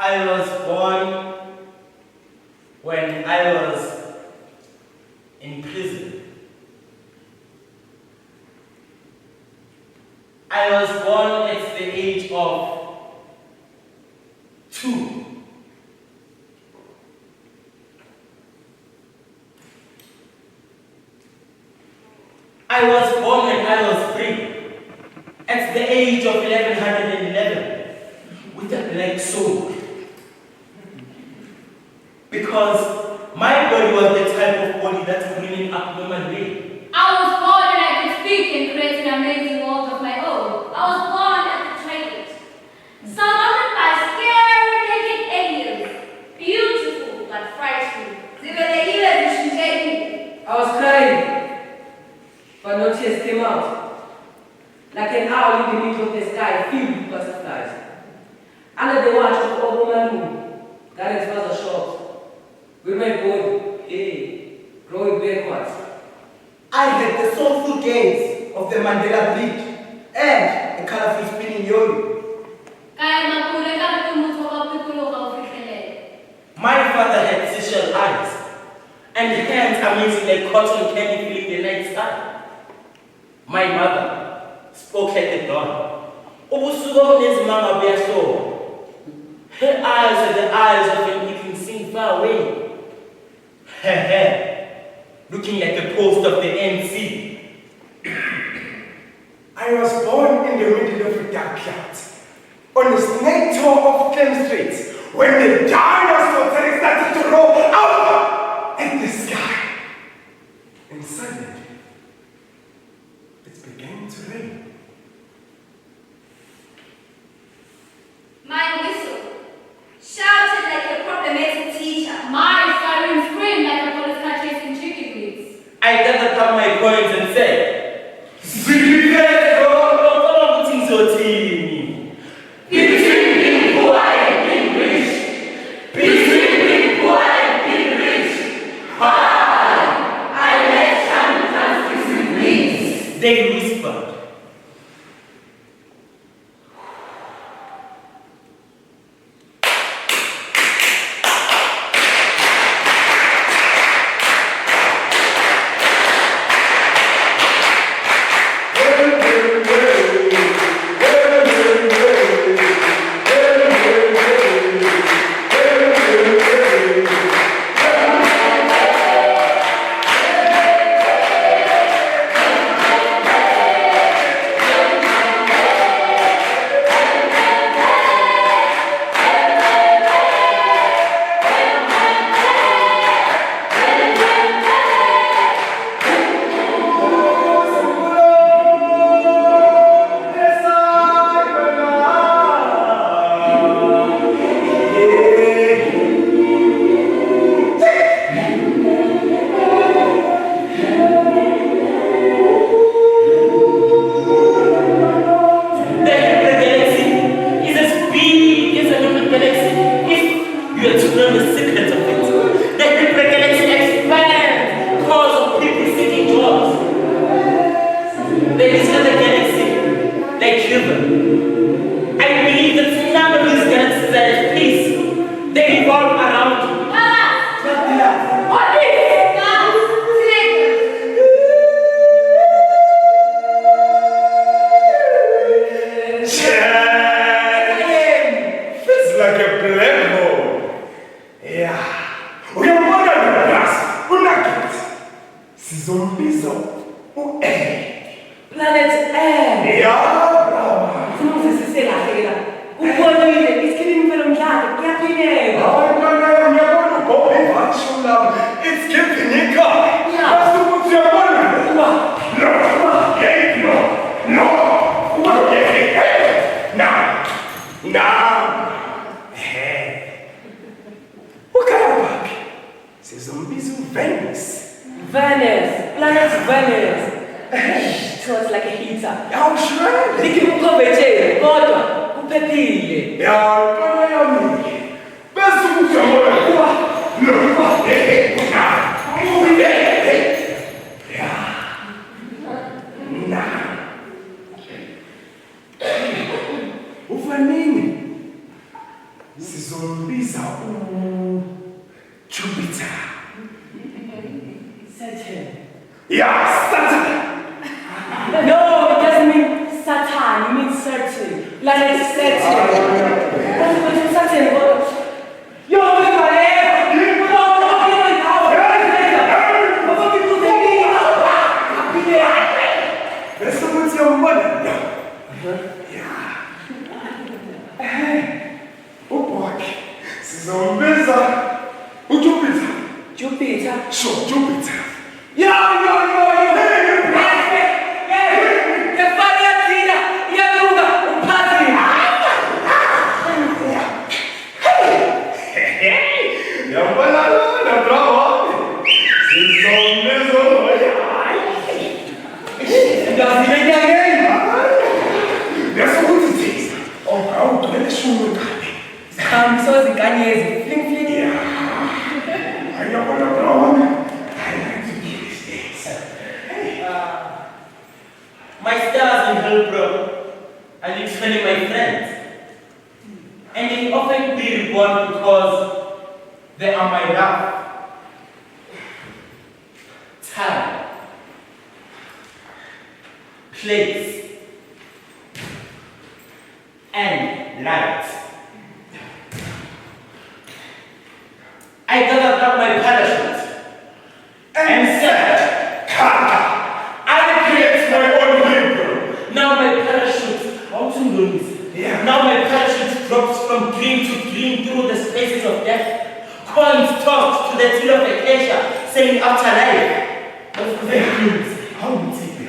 I was born when I was in prison. I was born at the age of 2. I was born when I was 3, at the age of 1111, with a black soul. Because my body was the type of body that's bringing abnormal way. I was born and I could speak and create an amazing world of my own. I was born at the trade, surrounded by scary naked aliens, beautiful but frightening. I was crying, but no tears came out. Like an owl in the middle of the sky filled with butterflies. Under the watch of all woman moon, Garen's father shot. With my body, growing backwards. I had the soulful gaze of the Mandela Bridge and a colorful spinning yo-yo. My father had Seychelles eyes and hands amazing like cotton candy filling the night sky. My mother spoke at the dawn. Her eyes are the eyes of an you can see far away. Her hair looking like the post of the NC. I was born in the middle of a dark cloud, on a snake tour of Clem Straits, when the dinosaurs had started to roll out at the sky. And suddenly, it began to rain. My whistle shouted like a problematic teacher. My siren screamed like a police car chasing chicken wings. I gathered up my coins and said, they whispered. Sizombiza Jupiter. Saturn. Yeah, Saturn. No, it doesn't mean Satan, it means certain. Like certain. Saturn. Yo, look at my hair. That's what's your money. Yeah. Oh boy. Sizombiza Jupiter. Jupiter. Sure, Jupiter. Yo. My stars in Hillbrow are literally my friends. And they often be reborn because they are my love, time, place, and light. I gathered up my parachute and said, Kaka, I create my own Hillbrow. Now my parachute, now my parachute drops from dream to dream through the spaces of death. Coins tossed to the till of acacia, saying afterlife. But fake news, how would it be?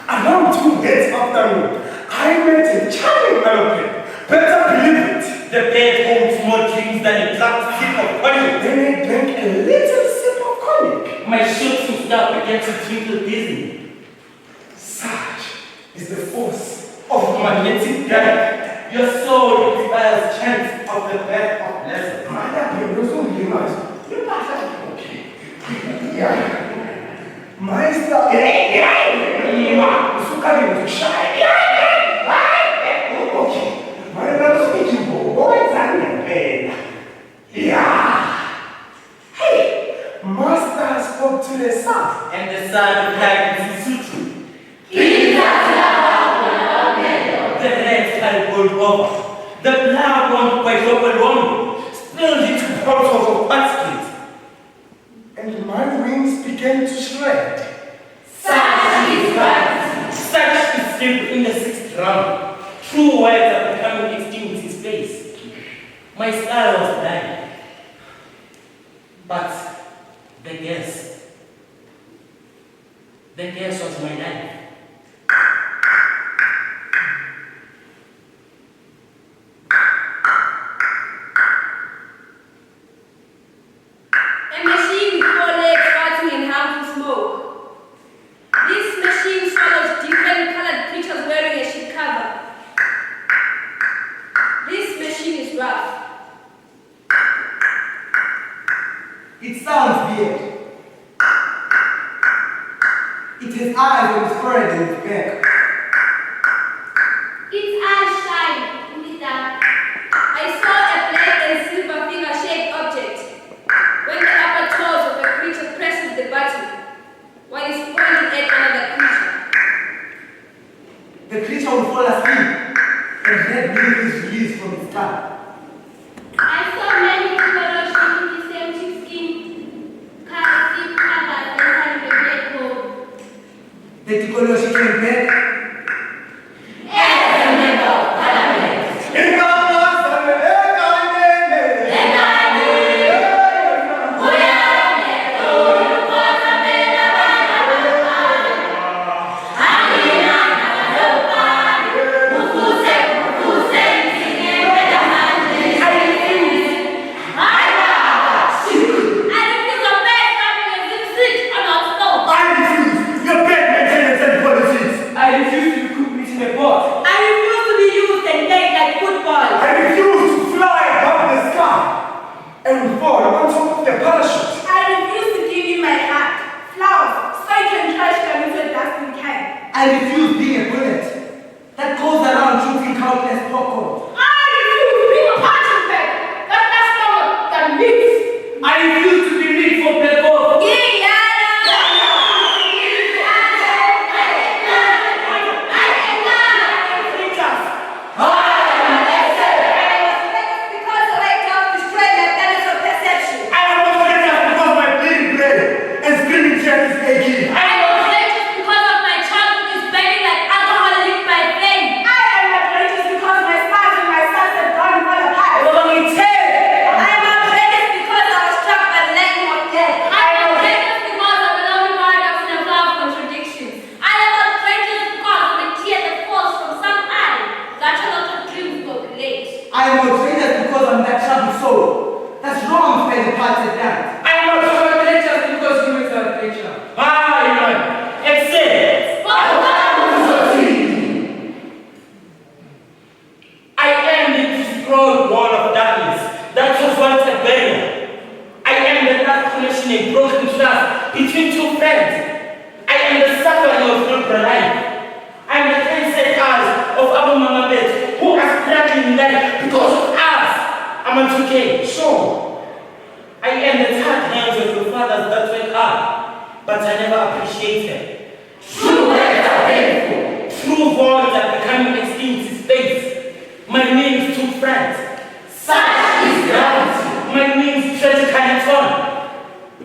Around 2 days afternoon, I met a charming aeroplane. Better believe it. The bed holds more dreams than a black sip of honey. Then I drank a little sip of cognac. My shooting star began to twinkle dizzy. Such is the force of Magnetic belt. Your soul inspires chants of the birth of blessings. Okay. Yeah. My star. Okay. My brother speaking boys and pain. Yeah. Hey, Master spoke to the sun. And the sun replied in Sisutu. The red sky rolled over. The blood one by Robert spilled into bottles of baskets. And my wings began to shred. Such is sleep in the 6th round. True words are becoming extinct in space. My star was dying. But the gas was my life. A machine with 4 legs farting and harmful smoke. This machine swallows different colored creatures wearing a sheet cover. This machine is rough. It sounds weird. It has eyes on its forehead and its back. Its eyes shine in the dark. I saw a black and silver finger-shaped object. When the upper toes of a creature presses the button, one is pointing at another creature. The creature will fall asleep, and red beam is released from its tongue. I saw many people rushing in the same sheepskin covers inside the black hole. The Tikoloshi came back. As a member of parliament. I refuse being a bullet that goes around shooting countless popcorn. I refuse being a punching bag that friends. Such is gravity. My name's tragically torn.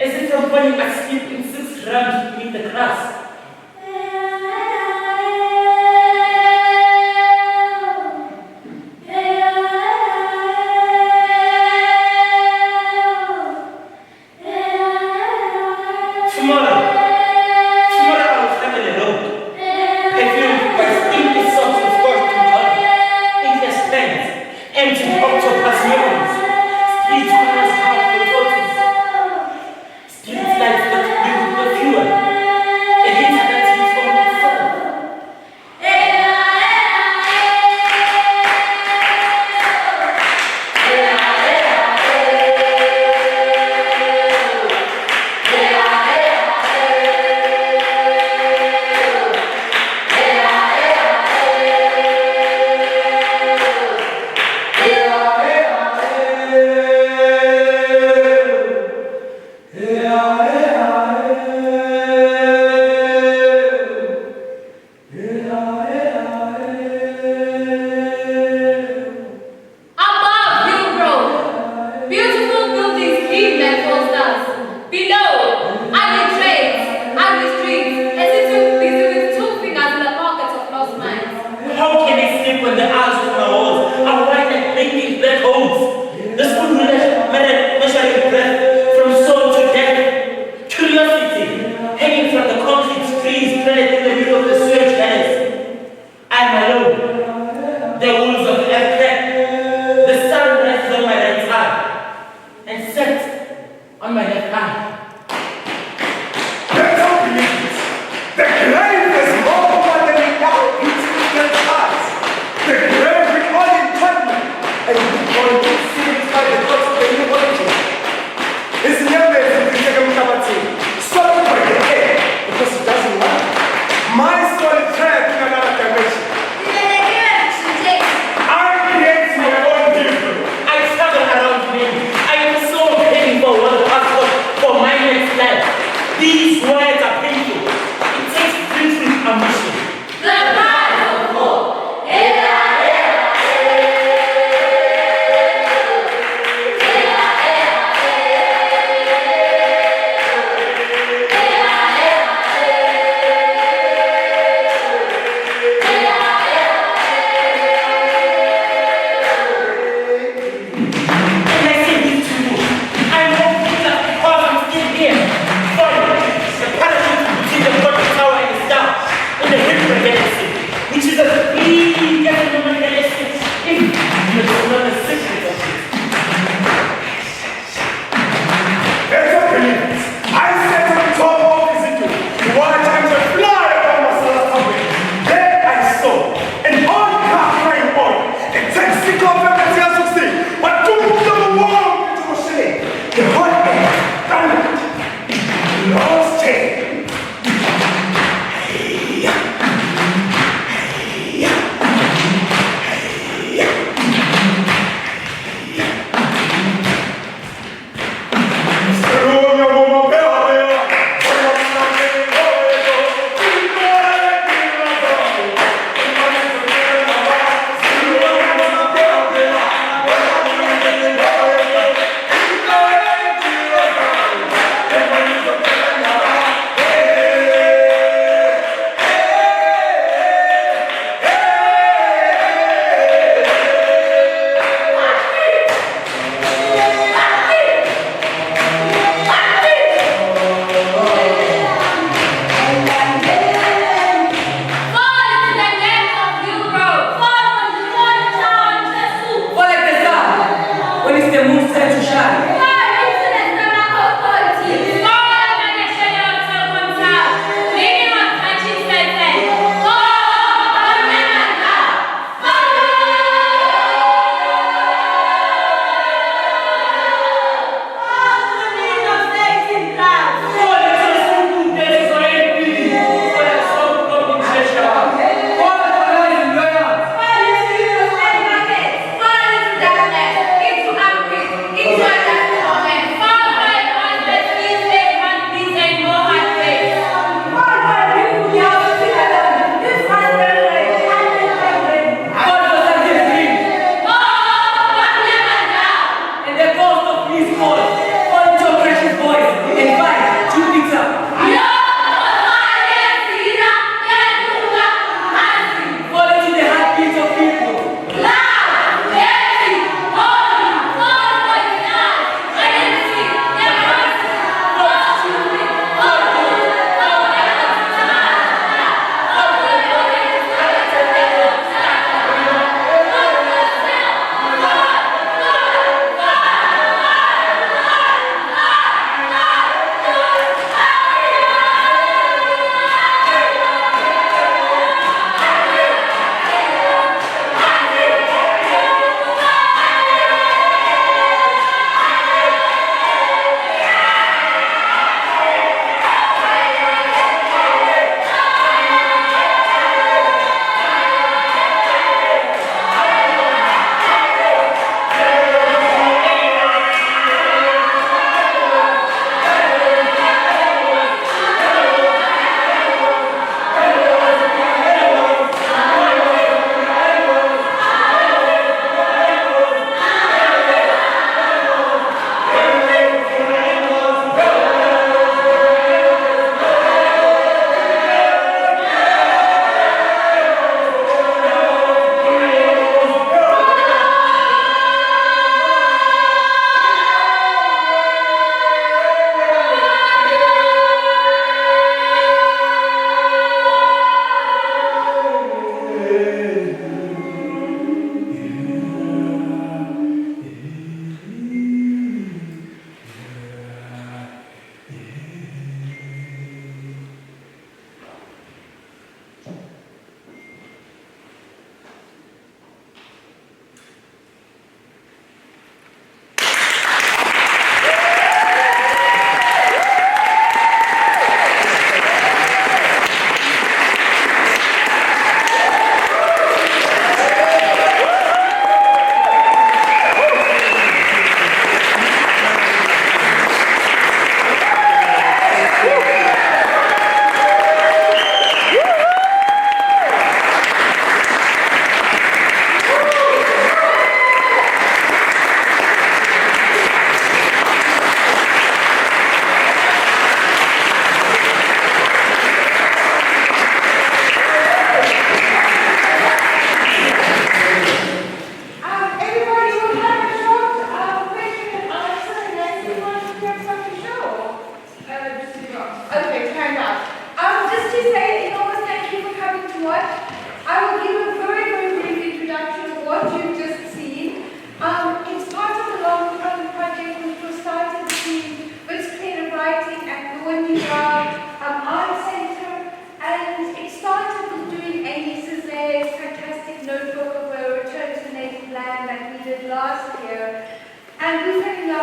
As if from falling asleep in 6 grams beneath the grass. Tomorrow I'll travel alone. Perfumed by stinky socks of Scotch Tower, English pens, empty octopus memories, street corners half for tortoise, street lights that bring the fuel, a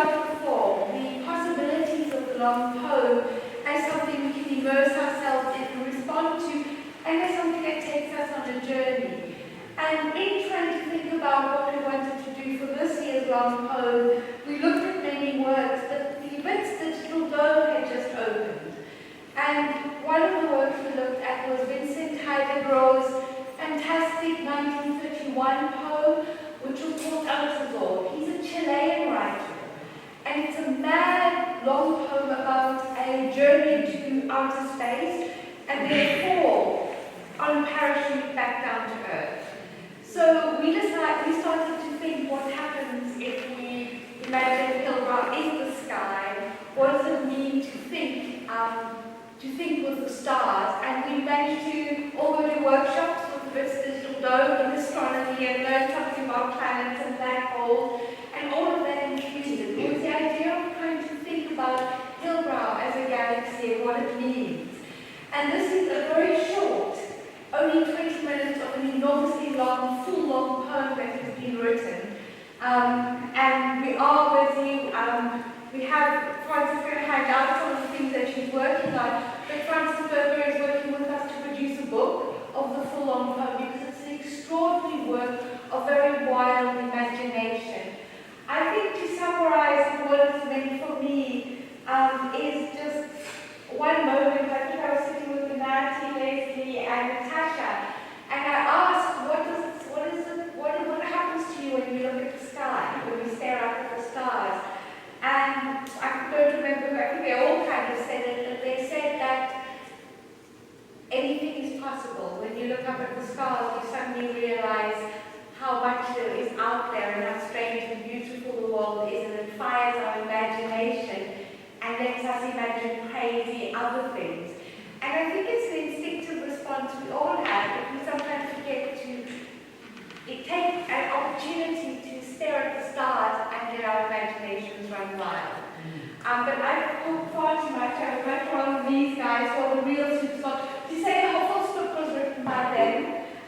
about before, the possibilities of the long poem as something we can immerse ourselves in and respond to, and as something that takes us on a journey. And in trying to think about what we wanted to do for this year's long poem, we looked at many works, but the Wits Digital Dome had just opened. And one of the works we looked at was Vicente Huidobrow's fantastic 1931 poem, which was called Altazor. He's a Chilean writer. And it's a mad, long poem about a journey to outer space, and therefore on parachute back down to Earth. So we started to think what happens if we imagine Hillbrow is the sky. What does it mean to think with the stars? And we managed to all go to workshops with the Wits Digital Dome in astronomy and learn something about planets and black holes, and all of that included was the idea of trying to think about Hillbrow as a galaxy and what it means. And this is a very short, only 20 minutes of an enormously long, full long poem that has been written. And we are busy, we have Frances going to hand out some of the things that she's working on, but Frances Berger is working with us to produce a book of the full long poem because it's an extraordinary work of very wild imagination. I think to summarize what it's meant for me is just one moment. I think I was sitting with Nancy, Leslie, and Natasha, and I asked, what happens to you when you look at the sky, when you stare up at the stars? And I don't remember, I think they all kind of said it, but they said that anything is possible. When you look up at the stars, you suddenly realize how much there is out there and how strange and beautiful the world is, and it fires our imagination and lets us imagine crazy other things. And I think it's the instinctive response we all have, but we sometimes forget to take an opportunity to stare at the stars and let our imaginations run wild. But I've talked far too much. I would much rather these guys or the real superstars to say the whole script was written by them.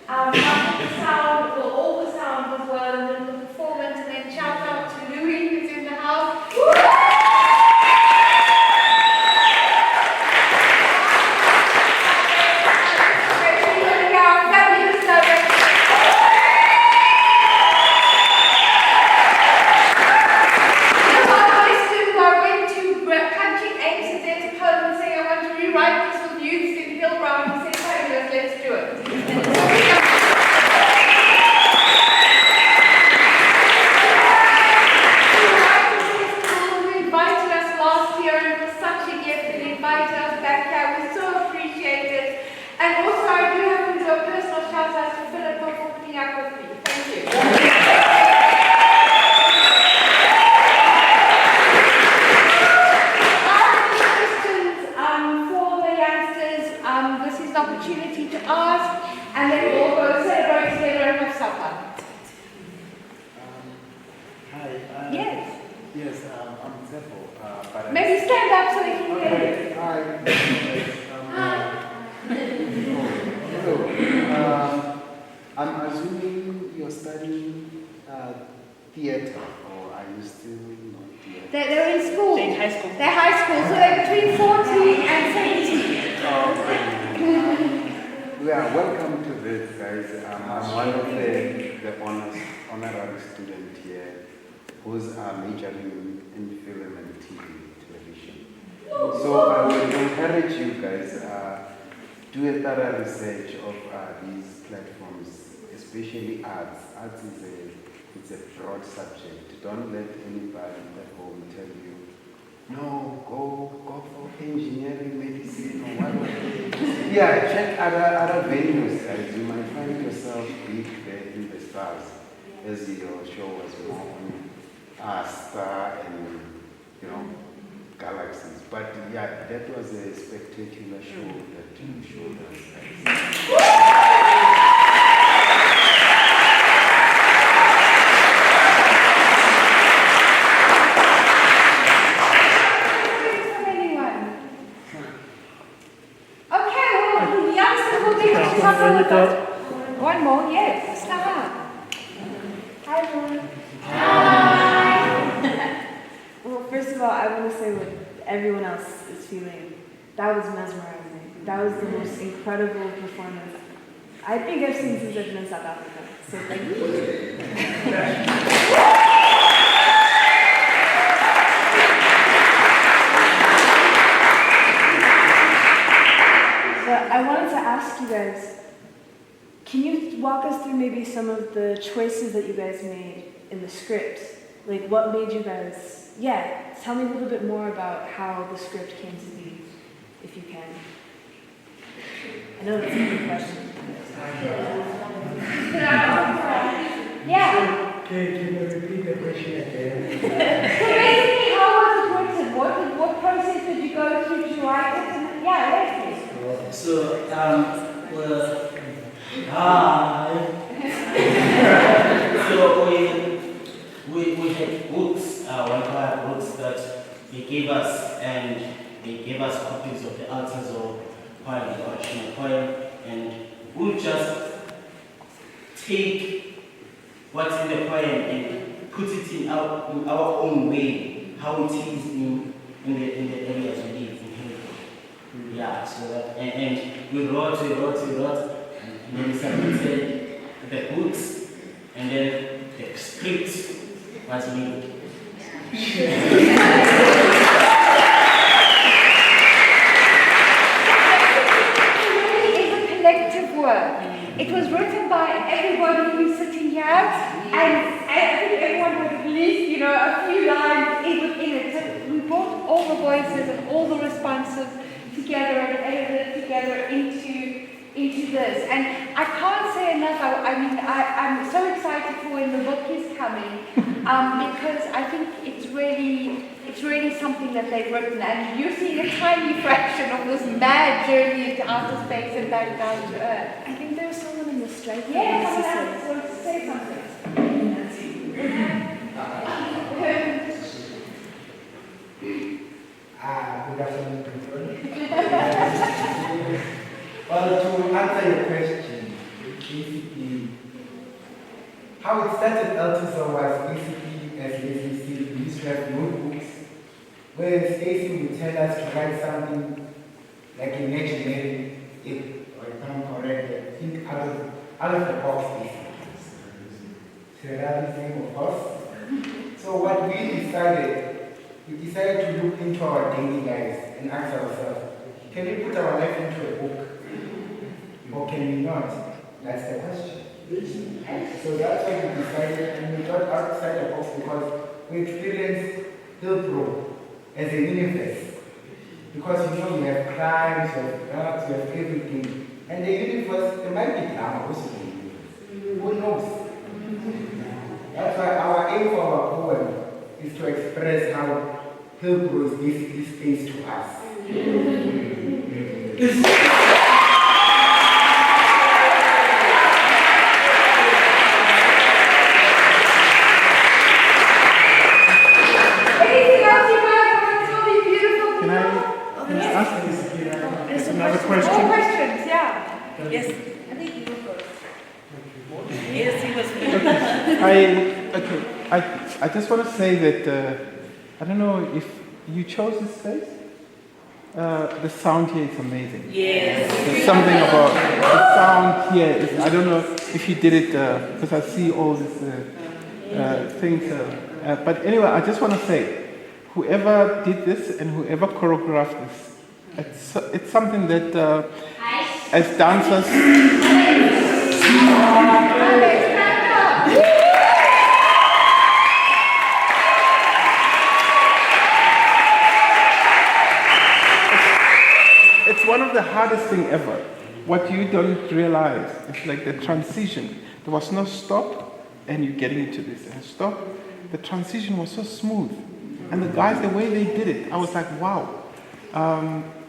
The sound, well, all the sound as well, and then the performance, and then shout out to Louis who's in the house. It's a broad subject. Don't let anybody at home tell you, no, go for engineering, medicine, or whatever. Yeah, check other venues, guys. You might find yourself big there in the stars, as your show was more on star and, galaxies. But yeah, that was a spectacular show that you showed us, guys. One more, yes, start. Hi, everyone. Hi. first of all, I want to say what everyone else is feeling. That was mesmerizing. That was the most incredible performance I think I've seen since I've been in South Africa. So thank you. But I wanted to ask you guys, can you walk us through maybe some of the choices that you guys made in the script? Like what made you guys, tell me a little bit more about how the script came to be, if you can. I know that's a good question. Yeah. Can you repeat the question again? So basically, how was it written? What process did you go through to write it? And So, so we had books, one choir books that they gave us, and they gave us copies of the Altazor poem, the original poem, and we'll just take what's in the poem and put it in our own way, how it is in the areas we live in Hillbrow. Yeah, so that, and we wrote, and then we submitted the books, and then the script was made. it was written by everybody who's sitting here, and I think everyone had at least, a few lines in it. So we brought all the voices and all the responses together and edited it together into this. And I can't say enough. I'm so excited for when the book is coming, because I think it's really something that they've written, and you're seeing a tiny fraction of this mad journey into outer space and back down to Earth. I think there was someone in the strike. Yeah, someone else wants to say something. Good afternoon, Well, to answer your question, basically, how it started Altazor was basically, as you see, we used to have notebooks where Stacy would tell us to write something like imaginary, if I'm correct, think out of the box, basically. Surrealism, of course. So what we decided to look into our daily lives and ask ourselves, can we put our life into a book? Or can we not? That's the question. So that's why we decided, and we got outside the box because we experienced Hillbrow as a universe. Because you have crimes, you have drugs, you have everything. And the universe, there might be drama also in the universe. Who knows? That's why our aim for our poem is to express how Hillbrow is basically space to us. Another question? More questions, yeah. Yes. I think you were first. Yes, he was. I just want to say that I don't know if you chose this place. The sound here is amazing. Yes. There's something about the sound here. I don't know if you did it because I see all these things. But anyway, I just want to say, whoever did this and whoever choreographed this, it's something that as dancers. It's one of the hardest thing ever. What you don't realize is like the transition. There was no stop, and you're getting into this and stop. The transition was so smooth, and the guys, the way they did it, I was like, wow.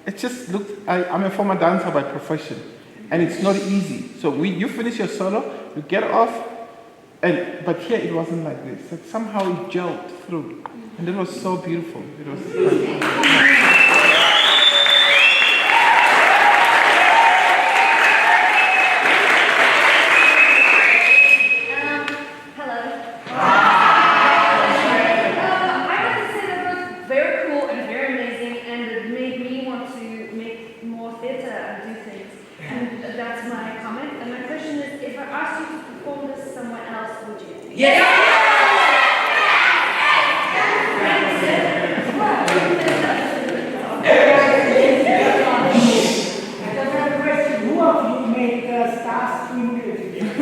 It just looked. I'm a former dancer by profession, and it's not easy. So you finish your solo, you get off, but here it wasn't like this. Like somehow it gelled through, and it was so beautiful. It was. Yes. Who of you made the stars twinkle together?